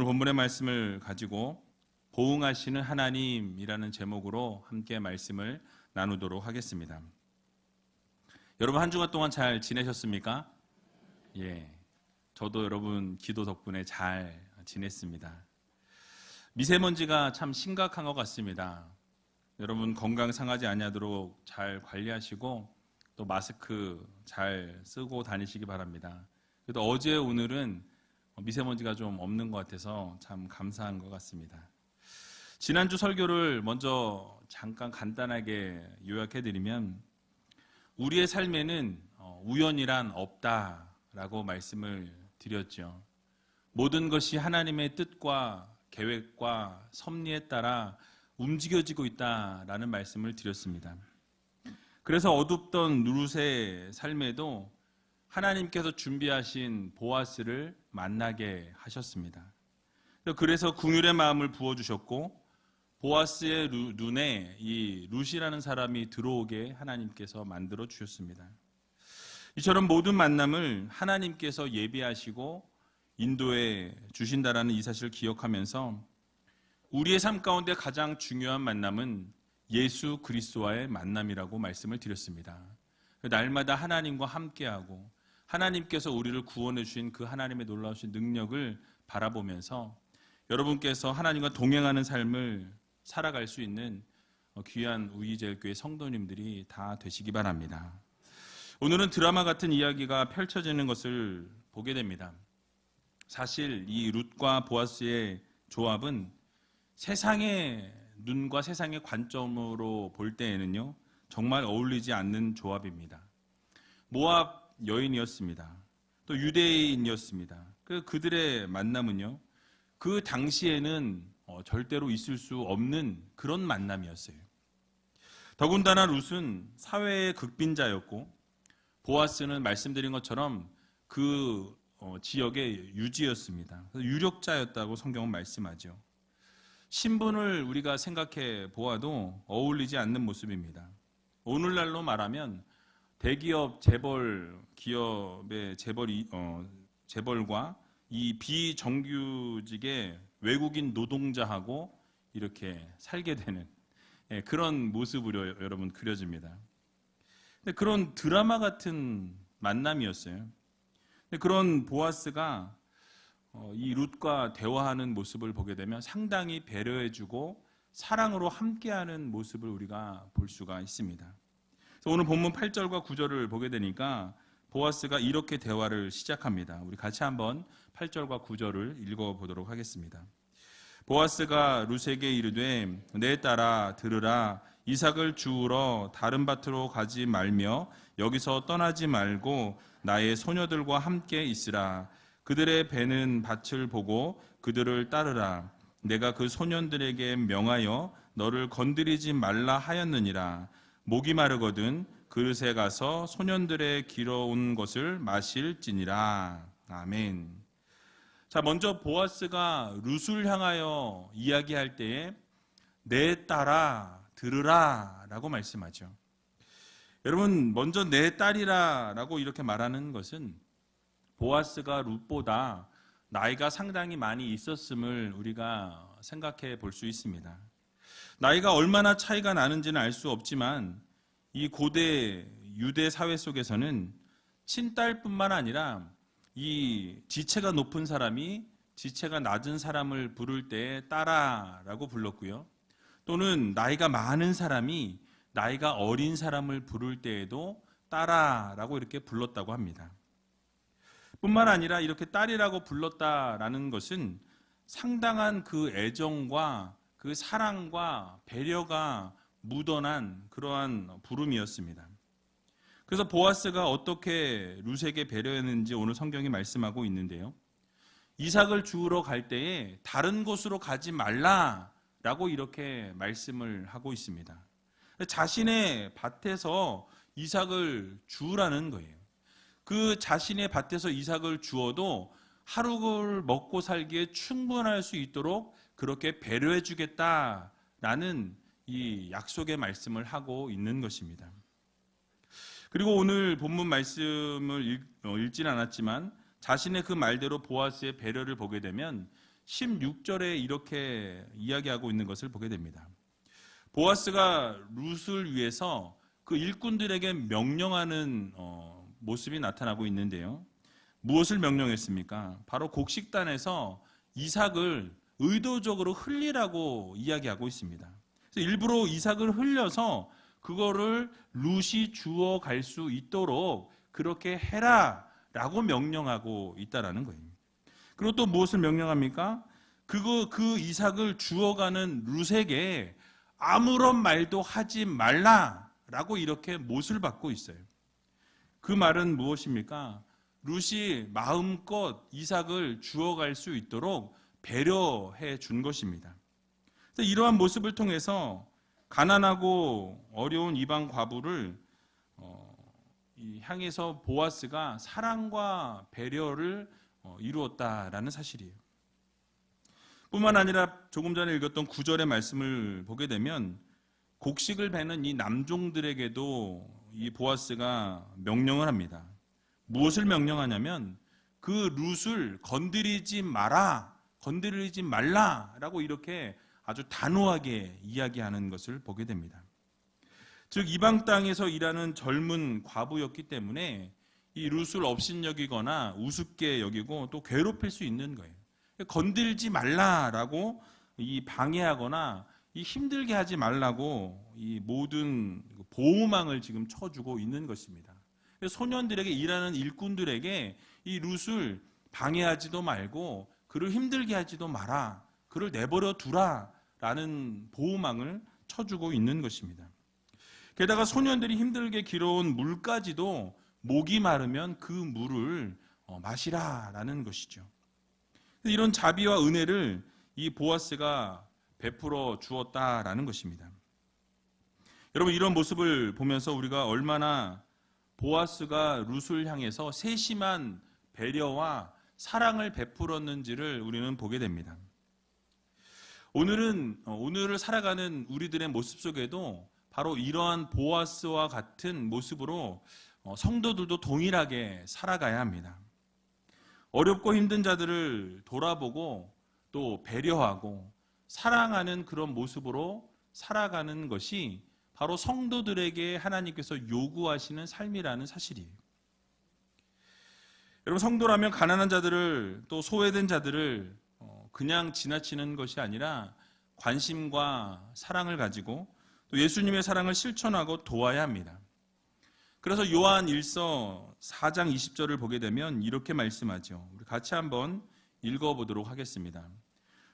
본문의 말씀을 가지고 보응하시는 하나님이라는 제목으로 함께 말씀을 나누도록 하겠습니다. 여러분 한 주간 동안 잘 지내셨습니까? 예, 저도 여러분 기도 덕분에 잘 지냈습니다. 미세먼지가 참 심각한 것 같습니다. 여러분 건강 상하지 않도록 잘 관리하시고 또 마스크 잘 쓰고 다니시기 바랍니다. 그래도 어제 오늘은 미세먼지가 좀 없는 것 같아서 참 감사한 것 같습니다. 지난주 설교를 먼저 잠깐 간단하게 요약해드리면 우리의 삶에는 우연이란 없다라고 말씀을 드렸죠. 모든 것이 하나님의 뜻과 계획과 섭리에 따라 움직여지고 있다라는 말씀을 드렸습니다. 그래서 어둡던 룻의 삶에도 하나님께서 준비하신 보아스를 만나게 하셨습니다. 그래서 긍휼의 마음을 부어주셨고 보아스의 눈에 이 룻이라는 사람이 들어오게 하나님께서 만들어 주셨습니다. 이처럼 모든 만남을 하나님께서 예비하시고 인도해 주신다라는 이 사실을 기억하면서 우리의 삶 가운데 가장 중요한 만남은 예수 그리스도와의 만남이라고 말씀을 드렸습니다. 날마다 하나님과 함께하고 하나님께서 우리를 구원해 주신 그 하나님의 놀라우신 능력을 바라보면서 여러분께서 하나님과 동행하는 삶을 살아갈 수 있는 귀한 우이제일교회 성도님들이 다 되시기 바랍니다. 오늘은 드라마 같은 이야기가 펼쳐지는 것을 보게 됩니다. 사실 이 룻과 보아스의 조합은 세상의 눈과 세상의 관점으로 볼 때에는요 정말 어울리지 않는 조합입니다. 모압 여인이었습니다. 또 유대인이었습니다. 그들의 만남은요 그 당시에는 절대로 있을 수 없는 그런 만남이었어요. 더군다나 룻은 사회의 극빈자였고 보아스는 말씀드린 것처럼 그 지역의 유지였습니다. 유력자였다고 성경은 말씀하죠. 신분을 우리가 생각해 보아도 어울리지 않는 모습입니다. 오늘날로 말하면 대기업 재벌 기업의 재벌과 이 비정규직의 외국인 노동자하고 이렇게 살게 되는 그런 모습으로 여러분 그려집니다. 근데 그런 드라마 같은 만남이었어요. 근데 그런 보아스가 이 룻과 대화하는 모습을 보게 되면 상당히 배려해주고 사랑으로 함께하는 모습을 우리가 볼 수가 있습니다. 그래서 오늘 본문 8절과 9절을 보게 되니까 보아스가 이렇게 대화를 시작합니다. 우리 같이 한번 8절과 9절을 읽어보도록 하겠습니다. 보아스가 룻에게 이르되 내 딸아 들으라. 이삭을 주우러 다른 밭으로 가지 말며 여기서 떠나지 말고 나의 소녀들과 함께 있으라. 그들의 배는 밭을 보고 그들을 따르라. 내가 그 소년들에게 명하여 너를 건드리지 말라 하였느니라. 목이 마르거든 그릇에 가서 소년들의 길어온 것을 마실지니라. 아멘. 자, 먼저 보아스가 룻을 향하여 이야기할 때에 내 딸아 들으라 라고 말씀하죠. 여러분 먼저 내 딸이라 라고 이렇게 말하는 것은 보아스가 룻보다 나이가 상당히 많이 있었음을 우리가 생각해 볼 수 있습니다. 나이가 얼마나 차이가 나는지는 알 수 없지만 이 고대 유대 사회 속에서는 친딸뿐만 아니라 이 지체가 높은 사람이 지체가 낮은 사람을 부를 때 딸아라고 불렀고요. 또는 나이가 많은 사람이 나이가 어린 사람을 부를 때에도 딸아라고 이렇게 불렀다고 합니다. 뿐만 아니라 이렇게 딸이라고 불렀다라는 것은 상당한 그 애정과 그 사랑과 배려가 묻어난 그러한 부름이었습니다. 그래서 보아스가 어떻게 룻에게 배려했는지 오늘 성경이 말씀하고 있는데요. 이삭을 주우러 갈 때에 다른 곳으로 가지 말라라고 이렇게 말씀을 하고 있습니다. 자신의 밭에서 이삭을 주우라는 거예요. 그 자신의 밭에서 이삭을 주어도 하루를 먹고 살기에 충분할 수 있도록 그렇게 배려해 주겠다라는 이 약속의 말씀을 하고 있는 것입니다. 그리고 오늘 본문 말씀을 읽지는 않았지만 자신의 그 말대로 보아스의 배려를 보게 되면 16절에 이렇게 이야기하고 있는 것을 보게 됩니다. 보아스가 룻을 위해서 그 일꾼들에게 명령하는 모습이 나타나고 있는데요. 무엇을 명령했습니까? 바로 곡식단에서 이삭을 의도적으로 흘리라고 이야기하고 있습니다. 그래서 일부러 이삭을 흘려서 그거를 룻이 주워 갈 수 있도록 그렇게 해라라고 명령하고 있다라는 거예요. 그리고 또 무엇을 명령합니까? 그 이삭을 주워가는 룻에게 아무런 말도 하지 말라라고 이렇게 못을 받고 있어요. 그 말은 무엇입니까? 룻이 마음껏 이삭을 주워갈 수 있도록 배려해 준 것입니다. 이러한 모습을 통해서 가난하고 어려운 이방 과부를 향해서 보아스가 사랑과 배려를 이루었다라는 사실이에요. 뿐만 아니라 조금 전에 읽었던 9절의 말씀을 보게 되면 곡식을 베는 이 남종들에게도 이 보아스가 명령을 합니다. 무엇을 명령하냐면 그 룻을 건드리지 마라, 건드리지 말라라고 이렇게 아주 단호하게 이야기하는 것을 보게 됩니다. 즉 이방 땅에서 일하는 젊은 과부였기 때문에 이 룻을 업신여기거나 우습게 여기고 또 괴롭힐 수 있는 거예요. 건들지 말라라고 이 방해하거나 이 힘들게 하지 말라고 이 모든 보호망을 지금 쳐주고 있는 것입니다. 소년들에게 일하는 일꾼들에게 이 룻을 방해하지도 말고 그를 힘들게 하지도 마라, 그를 내버려 두라라는 보호망을 쳐주고 있는 것입니다. 게다가 소년들이 힘들게 길어온 물까지도 목이 마르면 그 물을 마시라라는 것이죠. 이런 자비와 은혜를 이 보아스가 베풀어 주었다라는 것입니다. 여러분, 이런 모습을 보면서 우리가 얼마나 보아스가 룻을 향해서 세심한 배려와 사랑을 베풀었는지를 우리는 보게 됩니다. 오늘을 살아가는 우리들의 모습 속에도 바로 이러한 보아스와 같은 모습으로 성도들도 동일하게 살아가야 합니다. 어렵고 힘든 자들을 돌아보고 또 배려하고 사랑하는 그런 모습으로 살아가는 것이 바로 성도들에게 하나님께서 요구하시는 삶이라는 사실이에요. 여러분, 성도라면 가난한 자들을 또 소외된 자들을 그냥 지나치는 것이 아니라 관심과 사랑을 가지고 또 예수님의 사랑을 실천하고 도와야 합니다. 그래서 요한 1서 4장 20절을 보게 되면 이렇게 말씀하죠. 우리 같이 한번 읽어보도록 하겠습니다.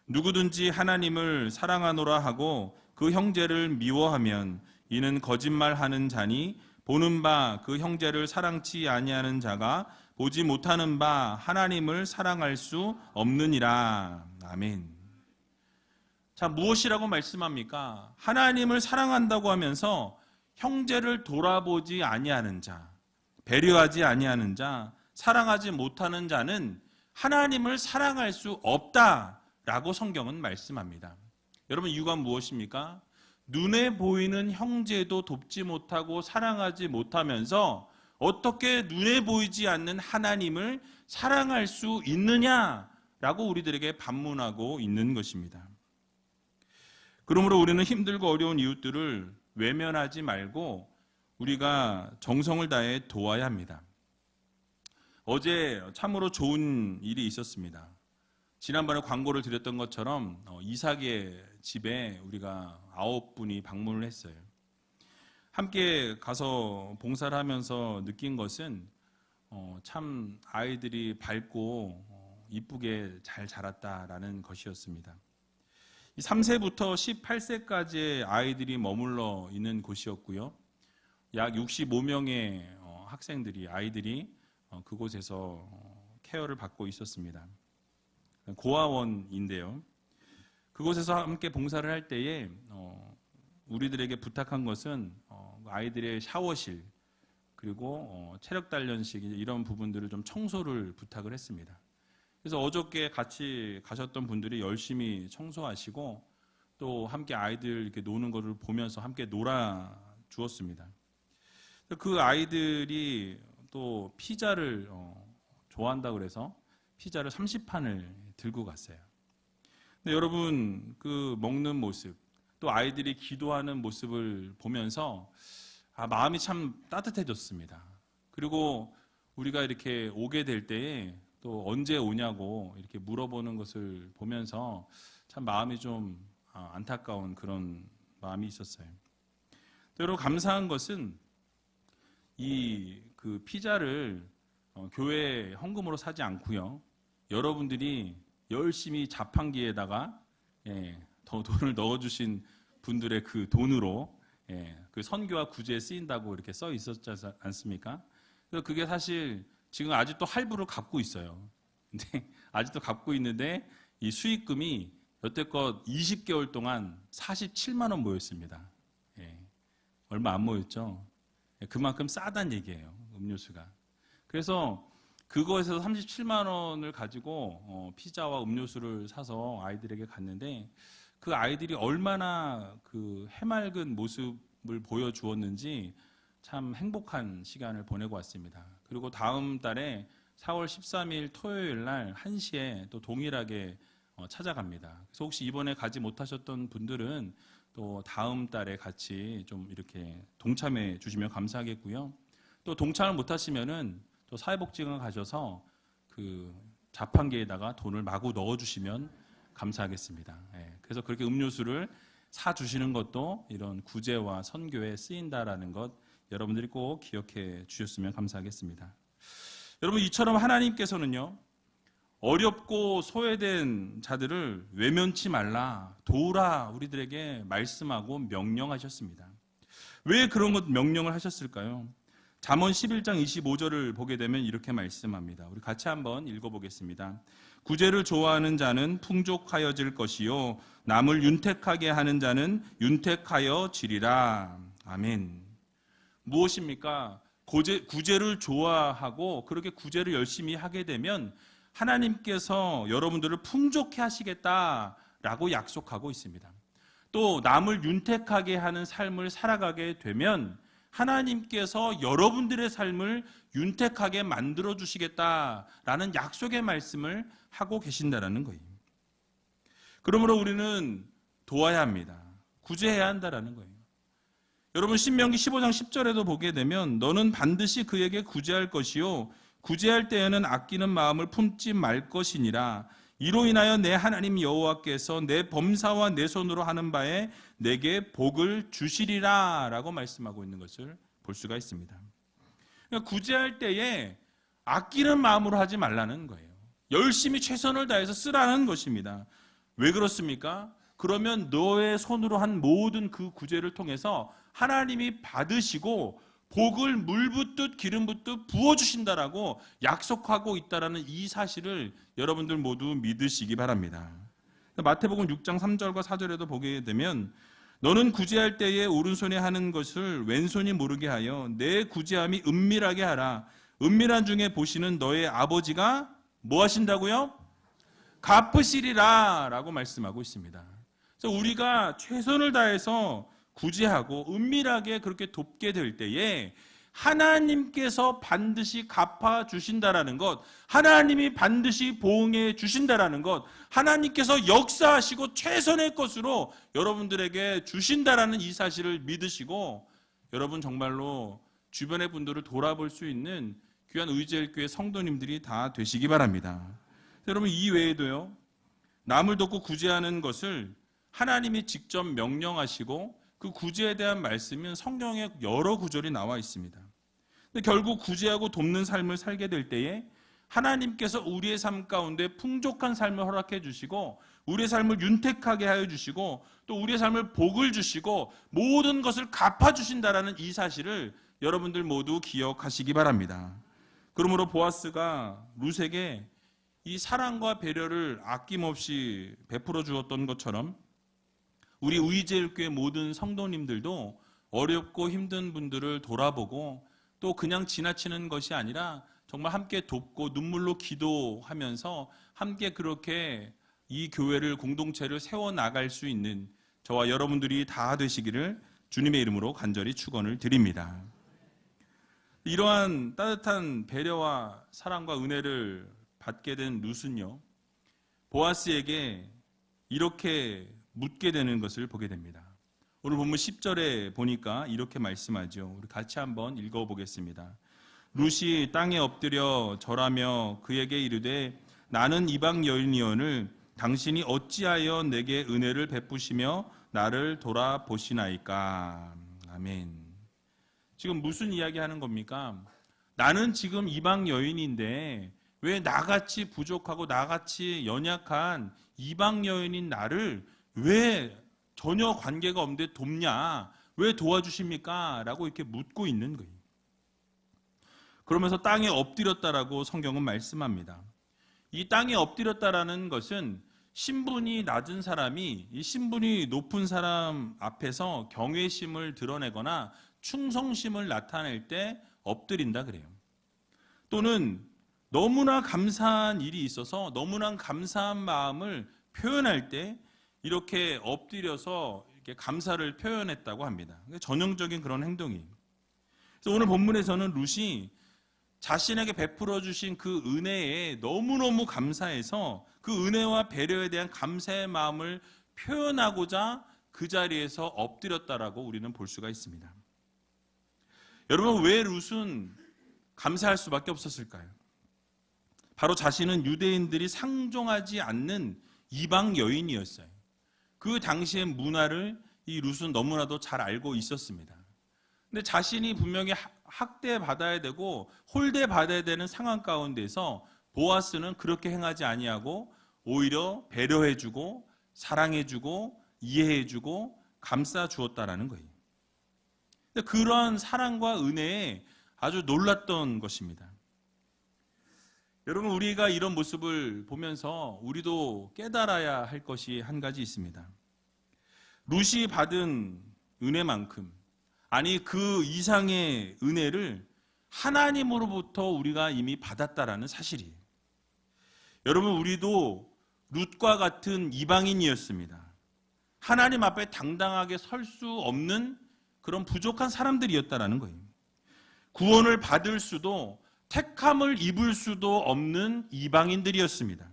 누구든지 하나님을 사랑하노라 하고 그 형제를 미워하면 이는 거짓말하는 자니 보는 바 그 형제를 사랑치 아니하는 자가 보지 못하는 바 하나님을 사랑할 수 없느니라. 아멘. 자, 무엇이라고 말씀합니까? 하나님을 사랑한다고 하면서 형제를 돌아보지 아니하는 자, 배려하지 아니하는 자, 사랑하지 못하는 자는 하나님을 사랑할 수 없다라고 성경은 말씀합니다. 여러분, 이유가 무엇입니까? 눈에 보이는 형제도 돕지 못하고 사랑하지 못하면서 어떻게 눈에 보이지 않는 하나님을 사랑할 수 있느냐라고 우리들에게 반문하고 있는 것입니다. 그러므로 우리는 힘들고 어려운 이웃들을 외면하지 말고 우리가 정성을 다해 도와야 합니다. 어제 참으로 좋은 일이 있었습니다. 지난번에 광고를 드렸던 것처럼 이삭의 집에 우리가 9분이 방문을 했어요. 함께 가서 봉사를 하면서 느낀 것은 참 아이들이 밝고 이쁘게 잘 자랐다라는 것이었습니다. 3세부터 18세까지의 아이들이 머물러 있는 곳이었고요. 약 65명의 아이들이 그곳에서 케어를 받고 있었습니다. 고아원인데요. 그곳에서 함께 봉사를 할 때에 우리들에게 부탁한 것은 아이들의 샤워실 그리고 체력 단련실 이런 부분들을 좀 청소를 부탁을 했습니다. 그래서 어저께 같이 가셨던 분들이 열심히 청소하시고 또 함께 아이들 이렇게 노는 것을 보면서 함께 놀아 주었습니다. 그 아이들이 또 피자를 좋아한다고 그래서 피자를 30판을 들고 갔어요. 근데 여러분 그 먹는 모습, 또 아이들이 기도하는 모습을 보면서 마음이 참 따뜻해졌습니다. 그리고 우리가 이렇게 오게 될 때에 또 언제 오냐고 이렇게 물어보는 것을 보면서 참 마음이 좀 안타까운 그런 마음이 있었어요. 또 여러분 감사한 것은 이 그 피자를 교회 헌금으로 사지 않고요. 여러분들이 열심히 자판기에다가 더 돈을 넣어주신 분들의 그 돈으로 그 선교와 구제에 쓰인다고 이렇게 써 있었지 않습니까? 그래서 그게 사실 지금 아직도 할부를 갚고 있어요. 근데 아직도 갚고 있는데 이 수익금이 여태껏 20개월 동안 47만 원 모였습니다. 얼마 안 모였죠? 그만큼 싸단 얘기예요. 음료수가. 그래서 그거에서 37만 원을 가지고 피자와 음료수를 사서 아이들에게 갔는데 그 아이들이 얼마나 그 해맑은 모습을 보여주었는지 참 행복한 시간을 보내고 왔습니다. 그리고 다음 달에 4월 13일 토요일 날 1시에 또 동일하게 찾아갑니다. 그래서 혹시 이번에 가지 못하셨던 분들은 또 다음 달에 같이 좀 이렇게 동참해 주시면 감사하겠고요. 또 동참을 못하시면은 또 사회복지관 가셔서 그 자판기에다가 돈을 마구 넣어주시면 감사하겠습니다. 그래서 그렇게 음료수를 사주시는 것도 이런 구제와 선교에 쓰인다라는 것 여러분들이 꼭 기억해 주셨으면 감사하겠습니다. 여러분 이처럼 하나님께서는요. 어렵고 소외된 자들을 외면치 말라, 도우라 우리들에게 말씀하고 명령하셨습니다. 왜 그런 것 명령을 하셨을까요? 잠언 11장 25절을 보게 되면 이렇게 말씀합니다. 우리 같이 한번 읽어보겠습니다. 구제를 좋아하는 자는 풍족하여질 것이요 남을 윤택하게 하는 자는 윤택하여지리라. 아멘. 무엇입니까? 구제를 좋아하고 그렇게 구제를 열심히 하게 되면 하나님께서 여러분들을 풍족해 하시겠다라고 약속하고 있습니다. 또 남을 윤택하게 하는 삶을 살아가게 되면 하나님께서 여러분들의 삶을 윤택하게 만들어 주시겠다라는 약속의 말씀을 하고 계신다라는 거예요. 그러므로 우리는 도와야 합니다. 구제해야 한다라는 거예요. 여러분 신명기 15장 10절에도 보게 되면 너는 반드시 그에게 구제할 것이요 구제할 때에는 아끼는 마음을 품지 말 것이니라. 이로 인하여 내 하나님 여호와께서 내 범사와 내 손으로 하는 바에 내게 복을 주시리라 라고 말씀하고 있는 것을 볼 수가 있습니다. 그러니까 구제할 때에 아끼는 마음으로 하지 말라는 거예요. 열심히 최선을 다해서 쓰라는 것입니다. 왜 그렇습니까? 그러면 너의 손으로 한 모든 그 구제를 통해서 하나님이 받으시고 복을 물 붓듯 기름 붓듯 부어주신다라고 약속하고 있다라는 이 사실을 여러분들 모두 믿으시기 바랍니다. 마태복음 6장 3절과 4절에도 보게 되면 너는 구제할 때에 오른손이 하는 것을 왼손이 모르게 하여 내 구제함이 은밀하게 하라. 은밀한 중에 보시는 너의 아버지가 뭐 하신다고요? 갚으시리라 라고 말씀하고 있습니다. 그래서 우리가 최선을 다해서 구제하고 은밀하게 그렇게 돕게 될 때에 하나님께서 반드시 갚아주신다라는 것, 하나님이 반드시 보응해 주신다라는 것, 하나님께서 역사하시고 최선의 것으로 여러분들에게 주신다라는 이 사실을 믿으시고 여러분 정말로 주변의 분들을 돌아볼 수 있는 귀한 의제일교회 성도님들이 다 되시기 바랍니다. 여러분 이 외에도요, 남을 돕고 구제하는 것을 하나님이 직접 명령하시고 그 구제에 대한 말씀은 성경에 여러 구절이 나와 있습니다. 근데 결국 구제하고 돕는 삶을 살게 될 때에 하나님께서 우리의 삶 가운데 풍족한 삶을 허락해 주시고 우리의 삶을 윤택하게 하여 주시고 또 우리의 삶을 복을 주시고 모든 것을 갚아주신다라는 이 사실을 여러분들 모두 기억하시기 바랍니다. 그러므로 보아스가 룻에게 이 사랑과 배려를 아낌없이 베풀어 주었던 것처럼 우리 의제일교회 모든 성도님들도 어렵고 힘든 분들을 돌아보고 또 그냥 지나치는 것이 아니라 정말 함께 돕고 눈물로 기도하면서 함께 그렇게 이 교회를 공동체를 세워나갈 수 있는 저와 여러분들이 다 되시기를 주님의 이름으로 간절히 축원을 드립니다. 이러한 따뜻한 배려와 사랑과 은혜를 받게 된 룻은요, 보아스에게 이렇게 묻게 되는 것을 보게 됩니다. 오늘 본문 10절에 보니까 이렇게 말씀하죠. 우리 같이 한번 읽어보겠습니다. 룻이 땅에 엎드려 절하며 그에게 이르되 나는 이방 여인이오늘 당신이 어찌하여 내게 은혜를 베푸시며 나를 돌아보시나이까. 아멘. 지금 무슨 이야기 하는 겁니까? 나는 지금 이방 여인인데 왜 나같이 부족하고 나같이 연약한 이방 여인인 나를 왜 전혀 관계가 없는데 돕냐? 왜 도와주십니까? 라고 이렇게 묻고 있는 거예요. 그러면서 땅에 엎드렸다라고 성경은 말씀합니다. 이 땅에 엎드렸다라는 것은 신분이 낮은 사람이 이 신분이 높은 사람 앞에서 경외심을 드러내거나 충성심을 나타낼 때 엎드린다 그래요. 또는 너무나 감사한 일이 있어서 너무나 감사한 마음을 표현할 때 이렇게 엎드려서 이렇게 감사를 표현했다고 합니다. 전형적인 그런 행동이에요. 그래서 오늘 본문에서는 룻이 자신에게 베풀어 주신 그 은혜에 너무너무 감사해서 그 은혜와 배려에 대한 감사의 마음을 표현하고자 그 자리에서 엎드렸다라고 우리는 볼 수가 있습니다. 여러분, 왜 룻은 감사할 수밖에 없었을까요? 바로 자신은 유대인들이 상종하지 않는 이방 여인이었어요. 그 당시의 문화를 이 룻은 너무나도 잘 알고 있었습니다. 근데 자신이 분명히 학대받아야 되고 홀대받아야 되는 상황 가운데서 보아스는 그렇게 행하지 아니하고 오히려 배려해주고 사랑해주고 이해해주고 감싸주었다라는 거예요. 그런 사랑과 은혜에 아주 놀랐던 것입니다. 여러분, 우리가 이런 모습을 보면서 우리도 깨달아야 할 것이 한 가지 있습니다. 룻이 받은 은혜만큼, 아니 그 이상의 은혜를 하나님으로부터 우리가 이미 받았다라는 사실이에요. 여러분, 우리도 룻과 같은 이방인이었습니다. 하나님 앞에 당당하게 설 수 없는 그런 부족한 사람들이었다라는 거예요. 구원을 받을 수도 택함을 입을 수도 없는 이방인들이었습니다.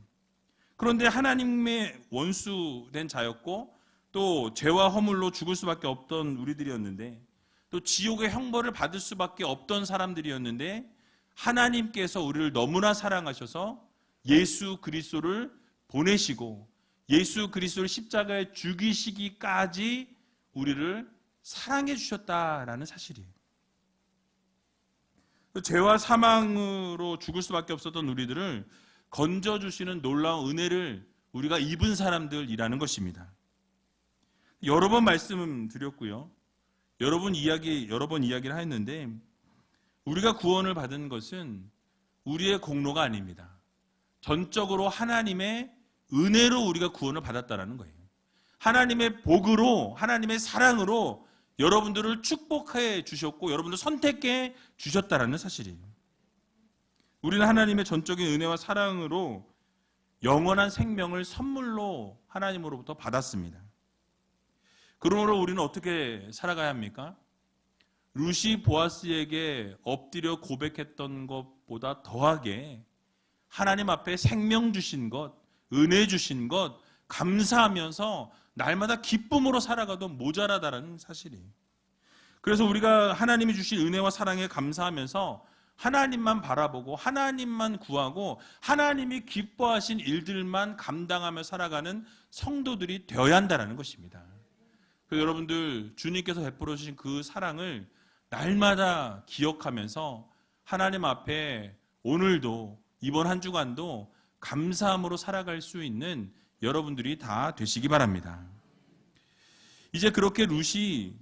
그런데 하나님의 원수된 자였고 또 죄와 허물로 죽을 수밖에 없던 우리들이었는데 또 지옥의 형벌을 받을 수밖에 없던 사람들이었는데 하나님께서 우리를 너무나 사랑하셔서 예수 그리스도를 보내시고 예수 그리스도를 십자가에 죽이시기까지 우리를 사랑해 주셨다라는 사실이에요. 죄와 사망으로 죽을 수밖에 없었던 우리들을 건져주시는 놀라운 은혜를 우리가 입은 사람들이라는 것입니다. 여러 번 말씀드렸고요. 여러 번 이야기를 했는데 우리가 구원을 받은 것은 우리의 공로가 아닙니다. 전적으로 하나님의 은혜로 우리가 구원을 받았다라는 거예요. 하나님의 복으로, 하나님의 사랑으로 여러분들을 축복해 주셨고 여러분들 선택해 주셨다라는 사실이에요. 우리는 하나님의 전적인 은혜와 사랑으로 영원한 생명을 선물로 하나님으로부터 받았습니다. 그러므로 우리는 어떻게 살아가야 합니까? 룻이 보아스에게 엎드려 고백했던 것보다 더하게 하나님 앞에 생명 주신 것, 은혜 주신 것 감사하면서 날마다 기쁨으로 살아가도 모자라다라는 사실이에요. 그래서 우리가 하나님이 주신 은혜와 사랑에 감사하면서 하나님만 바라보고 하나님만 구하고 하나님이 기뻐하신 일들만 감당하며 살아가는 성도들이 되어야 한다는 것입니다. 여러분들 주님께서 베풀어 주신 그 사랑을 날마다 기억하면서 하나님 앞에 오늘도 이번 한 주간도 감사함으로 살아갈 수 있는 여러분들이 다 되시기 바랍니다. 이제 그렇게 룻이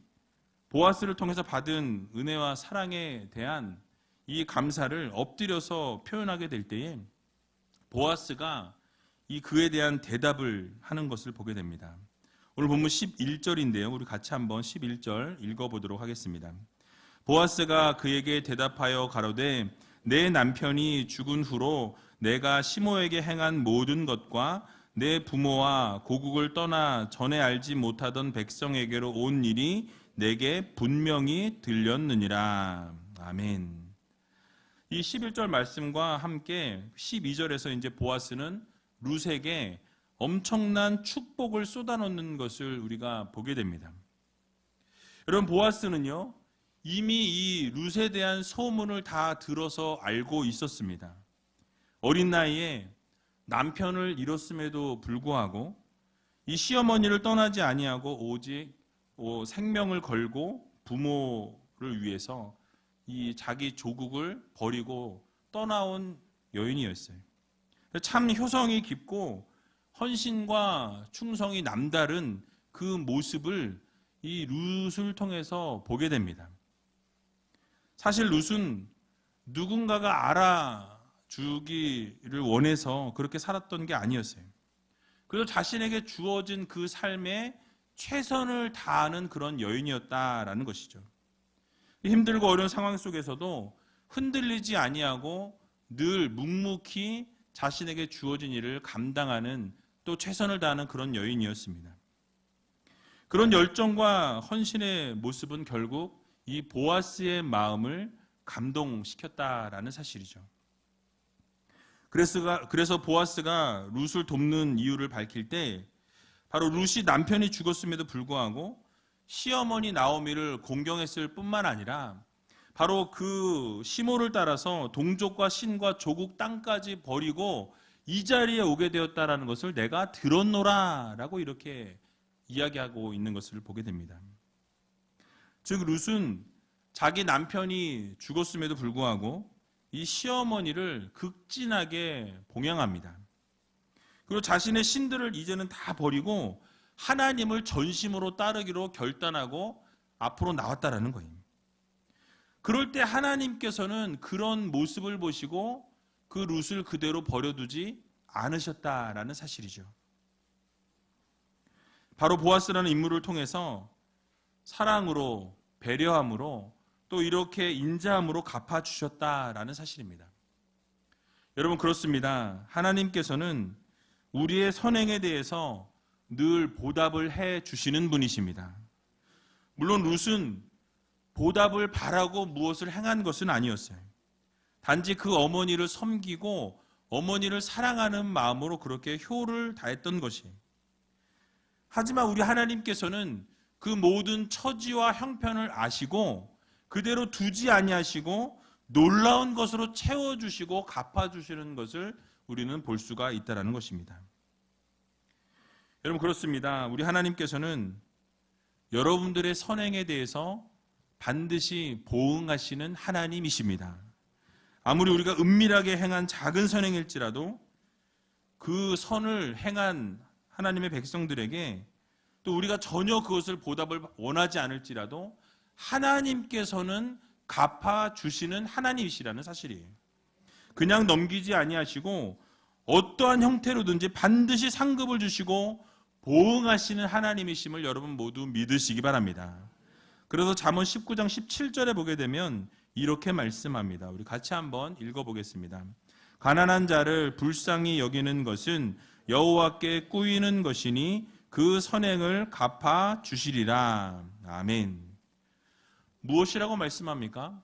보아스를 통해서 받은 은혜와 사랑에 대한 이 감사를 엎드려서 표현하게 될 때에 보아스가 이 그에 대한 대답을 하는 것을 보게 됩니다. 오늘 본문 11절인데요. 우리 같이 한번 11절 읽어보도록 하겠습니다. 보아스가 그에게 대답하여 가로되 내 남편이 죽은 후로 내가 시모에게 행한 모든 것과 내 부모와 고국을 떠나 전에 알지 못하던 백성에게로 온 일이 내게 분명히 들렸느니라. 아멘. 이 11절 말씀과 함께 12절에서 이제 보아스는 룻에게 엄청난 축복을 쏟아놓는 것을 우리가 보게 됩니다. 여러분, 보아스는요, 이미 이 룻에 대한 소문을 다 들어서 알고 있었습니다. 어린 나이에 남편을 잃었음에도 불구하고 이 시어머니를 떠나지 아니하고 오직 생명을 걸고 부모를 위해서 이 자기 조국을 버리고 떠나온 여인이었어요. 참 효성이 깊고 헌신과 충성이 남다른 그 모습을 이 룻을 통해서 보게 됩니다. 사실 룻은 누군가가 알아주기를 원해서 그렇게 살았던 게 아니었어요. 그래서 자신에게 주어진 그 삶에 최선을 다하는 그런 여인이었다라는 것이죠. 힘들고 어려운 상황 속에서도 흔들리지 아니하고 늘 묵묵히 자신에게 주어진 일을 감당하는, 또 최선을 다하는 그런 여인이었습니다. 그런 열정과 헌신의 모습은 결국 이 보아스의 마음을 감동시켰다라는 사실이죠. 그래서 보아스가 룻을 돕는 이유를 밝힐 때 바로 룻이 남편이 죽었음에도 불구하고 시어머니 나오미를 공경했을 뿐만 아니라 바로 그 시모를 따라서 동족과 신과 조국 땅까지 버리고 이 자리에 오게 되었다라는 것을 내가 들었노라 라고 이렇게 이야기하고 있는 것을 보게 됩니다. 즉 룻은 자기 남편이 죽었음에도 불구하고 이 시어머니를 극진하게 봉양합니다. 그리고 자신의 신들을 이제는 다 버리고 하나님을 전심으로 따르기로 결단하고 앞으로 나왔다라는 거예요. 그럴 때 하나님께서는 그런 모습을 보시고 그 룻을 그대로 버려두지 않으셨다라는 사실이죠. 바로 보아스라는 인물을 통해서 사랑으로, 배려함으로, 또 이렇게 인자함으로 갚아주셨다라는 사실입니다. 여러분, 그렇습니다. 하나님께서는 우리의 선행에 대해서 늘 보답을 해 주시는 분이십니다. 물론 룻은 보답을 바라고 무엇을 행한 것은 아니었어요. 단지 그 어머니를 섬기고 어머니를 사랑하는 마음으로 그렇게 효를 다했던 것이에요. 하지만 우리 하나님께서는 그 모든 처지와 형편을 아시고 그대로 두지 아니하시고 놀라운 것으로 채워주시고 갚아주시는 것을 우리는 볼 수가 있다는 것입니다. 여러분, 그렇습니다. 우리 하나님께서는 여러분들의 선행에 대해서 반드시 보응하시는 하나님이십니다. 아무리 우리가 은밀하게 행한 작은 선행일지라도 그 선을 행한 하나님의 백성들에게 또 우리가 전혀 그것을 보답을 원하지 않을지라도 하나님께서는 갚아주시는 하나님이시라는 사실이에요. 그냥 넘기지 아니하시고 어떠한 형태로든지 반드시 상급을 주시고 보응하시는 하나님이심을 여러분 모두 믿으시기 바랍니다. 그래서 잠언 19장 17절에 보게 되면 이렇게 말씀합니다. 우리 같이 한번 읽어보겠습니다. 가난한 자를 불쌍히 여기는 것은 여호와께 꾸이는 것이니 그 선행을 갚아 주시리라. 아멘. 무엇이라고 말씀합니까?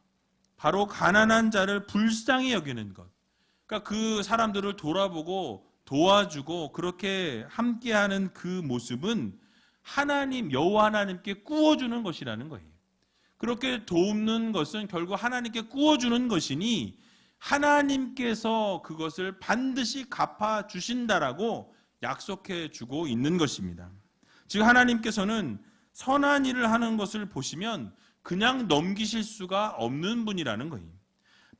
바로 가난한 자를 불쌍히 여기는 것. 그러니까 그 사람들을 돌아보고 도와주고 그렇게 함께하는 그 모습은 하나님, 여호와 하나님께 꾸어주는 것이라는 거예요. 그렇게 돕는 것은 결국 하나님께 꾸어주는 것이니 하나님께서 그것을 반드시 갚아주신다라고 약속해 주고 있는 것입니다. 즉 하나님께서는 선한 일을 하는 것을 보시면 그냥 넘기실 수가 없는 분이라는 거예요.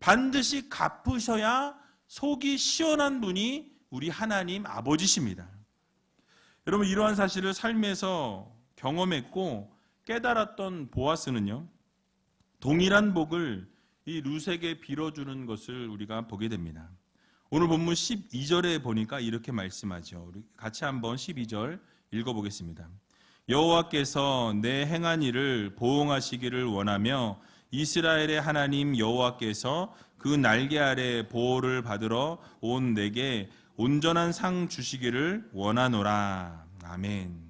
반드시 갚으셔야 속이 시원한 분이 우리 하나님 아버지십니다. 여러분, 이러한 사실을 삶에서 경험했고 깨달았던 보아스는요, 동일한 복을 이 룻에게 빌어주는 것을 우리가 보게 됩니다. 오늘 본문 12절에 보니까 이렇게 말씀하죠. 우리 같이 한번 12절 읽어보겠습니다. 여호와께서 내 행한 일을 보응하시기를 원하며 이스라엘의 하나님 여호와께서 그 날개 아래 보호를 받으러 온 내게 온전한 상 주시기를 원하노라. 아멘.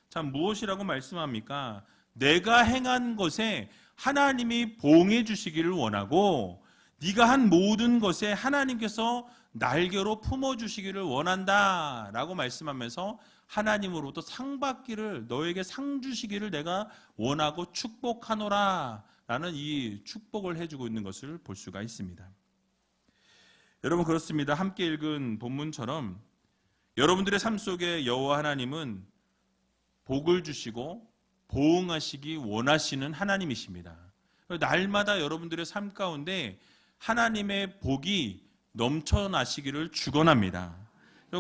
참, 무엇이라고 말씀합니까? 내가 행한 것에 하나님이 보응해 주시기를 원하고 네가 한 모든 것에 하나님께서 날개로 품어주시기를 원한다 라고 말씀하면서 하나님으로부터 상 받기를, 너에게 상 주시기를 내가 원하고 축복하노라 라는 이 축복을 해주고 있는 것을 볼 수가 있습니다. 여러분, 그렇습니다. 함께 읽은 본문처럼 여러분들의 삶 속에 여호와 하나님은 복을 주시고 보응하시기 원하시는 하나님이십니다. 날마다 여러분들의 삶 가운데 하나님의 복이 넘쳐나시기를 축원합니다.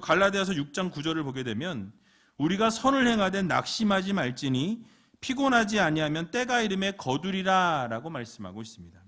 갈라디아서 6장 9절을 보게 되면 우리가 선을 행하되 낙심하지 말지니 피곤하지 아니하면 때가 이름에 거두리라 라고 말씀하고 있습니다.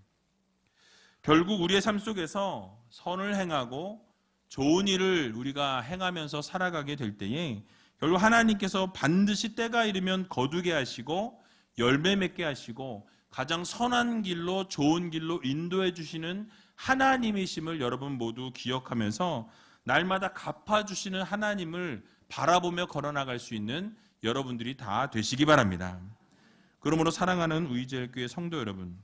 결국 우리의 삶 속에서 선을 행하고 좋은 일을 우리가 행하면서 살아가게 될 때에 결국 하나님께서 반드시 때가 이르면 거두게 하시고 열매 맺게 하시고 가장 선한 길로, 좋은 길로 인도해 주시는 하나님이심을 여러분 모두 기억하면서 날마다 갚아주시는 하나님을 바라보며 걸어나갈 수 있는 여러분들이 다 되시기 바랍니다. 그러므로 사랑하는 의지엘교회 성도 여러분,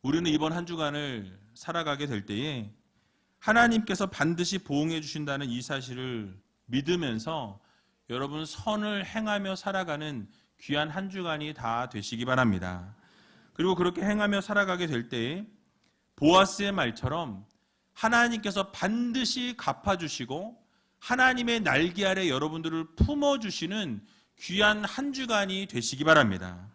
우리는 이번 한 주간을 살아가게 될 때에 하나님께서 반드시 보응해 주신다는 이 사실을 믿으면서 여러분 선을 행하며 살아가는 귀한 한 주간이 다 되시기 바랍니다. 그리고 그렇게 행하며 살아가게 될 때에 보아스의 말처럼 하나님께서 반드시 갚아주시고 하나님의 날개 아래 여러분들을 품어주시는 귀한 한 주간이 되시기 바랍니다.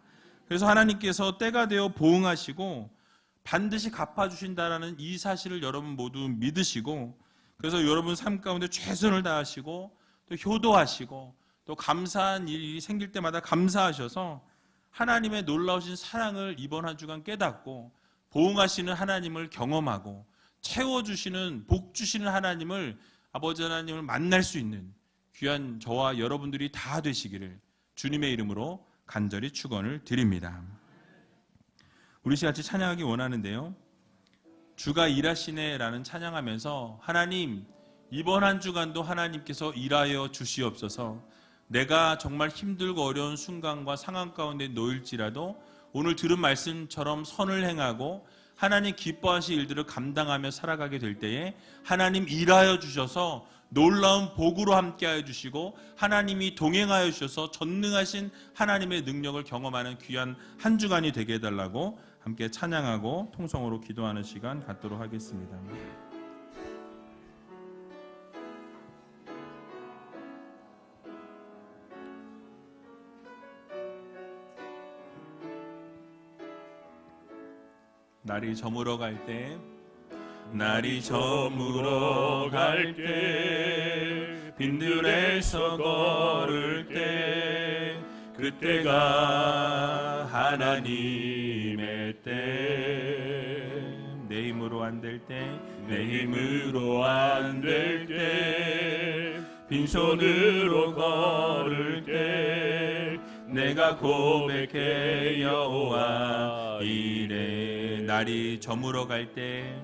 그래서 하나님께서 때가 되어 보응하시고 반드시 갚아주신다라는 이 사실을 여러분 모두 믿으시고, 그래서 여러분 삶 가운데 최선을 다하시고 또 효도하시고 또 감사한 일이 생길 때마다 감사하셔서 하나님의 놀라우신 사랑을 이번 한 주간 깨닫고 보응하시는 하나님을 경험하고 채워주시는, 복 주시는 하나님을, 아버지 하나님을 만날 수 있는 귀한 저와 여러분들이 다 되시기를 주님의 이름으로 간절히 축원을 드립니다. 우리 시같이 찬양하기 원하는데요, 주가 일하시네 라는 찬양하면서 하나님, 이번 한 주간도 하나님께서 일하여 주시옵소서. 내가 정말 힘들고 어려운 순간과 상황 가운데 놓일지라도 오늘 들은 말씀처럼 선을 행하고 하나님 기뻐하실 일들을 감당하며 살아가게 될 때에 하나님 일하여 주셔서 놀라운 복으로 함께하여 주시고 하나님이 동행하여 주셔서 전능하신 하나님의 능력을 경험하는 귀한 한 주간이 되게 해달라고 함께 찬양하고 통성으로 기도하는 시간 갖도록 하겠습니다. 날이 저물어 갈 때, 날이 저물어 갈 때, 빈들에서 걸을 때, 그때가 하나님의 때. 내 힘으로 안 될 때, 내 힘으로 안 될 때, 빈손으로 걸을 때, 내가 고백해 여호와 이래. 날이 저물어 갈 때,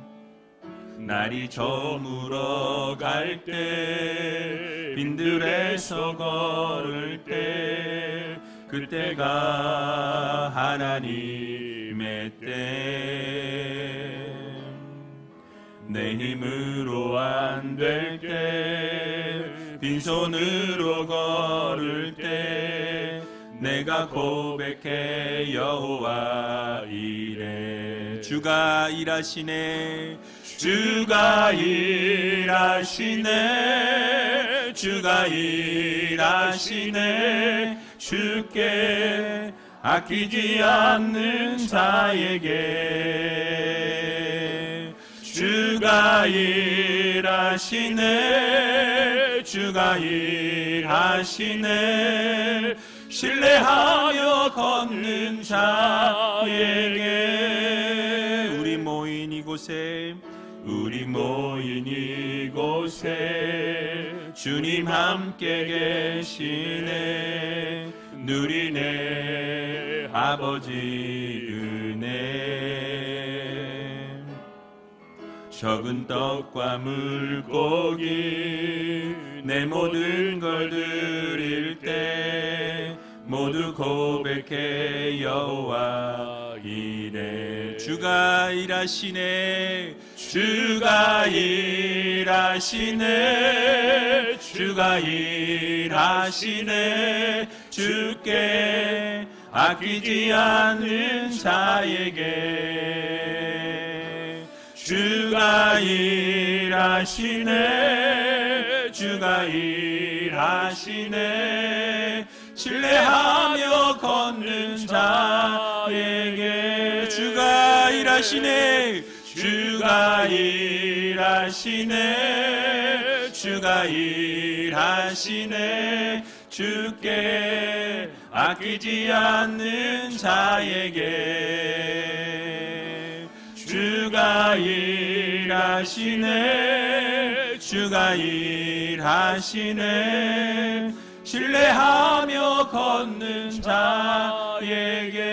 날이 저물어 갈 때, 빈들에서 걸을 때, 그때가 하나님의 때. 내 힘으로 안 될 때, 빈손으로 걸을 때, 내가 고백해 여호와 이래. 주가 일하시네, 주가 일하시네, 주가 일하시네. 주께 아끼지 않는 자에게 주가 일하시네, 주가 일하시네. 신뢰하며 걷는 자에게. 우리 모인 이곳에, 우리 모인 이곳에 주님 함께 계시네. 누리네 아버지 은혜. 적은 떡과 물고기 내 모든 걸 드릴 때 모두 고백해 여호와 이래. 주가 일하시네 주가 일하시네 주가 일하시네 주께 아끼지 않는 자에게 주가 일하시네 주가 일하시네 신뢰하며 걷는 자에게 주가 일하시네 주가 일하시네 주가 일하시네 주께 아끼지 않는 자에게 주가 일하시네 주가 일하시네 신뢰하며 걷는 자에게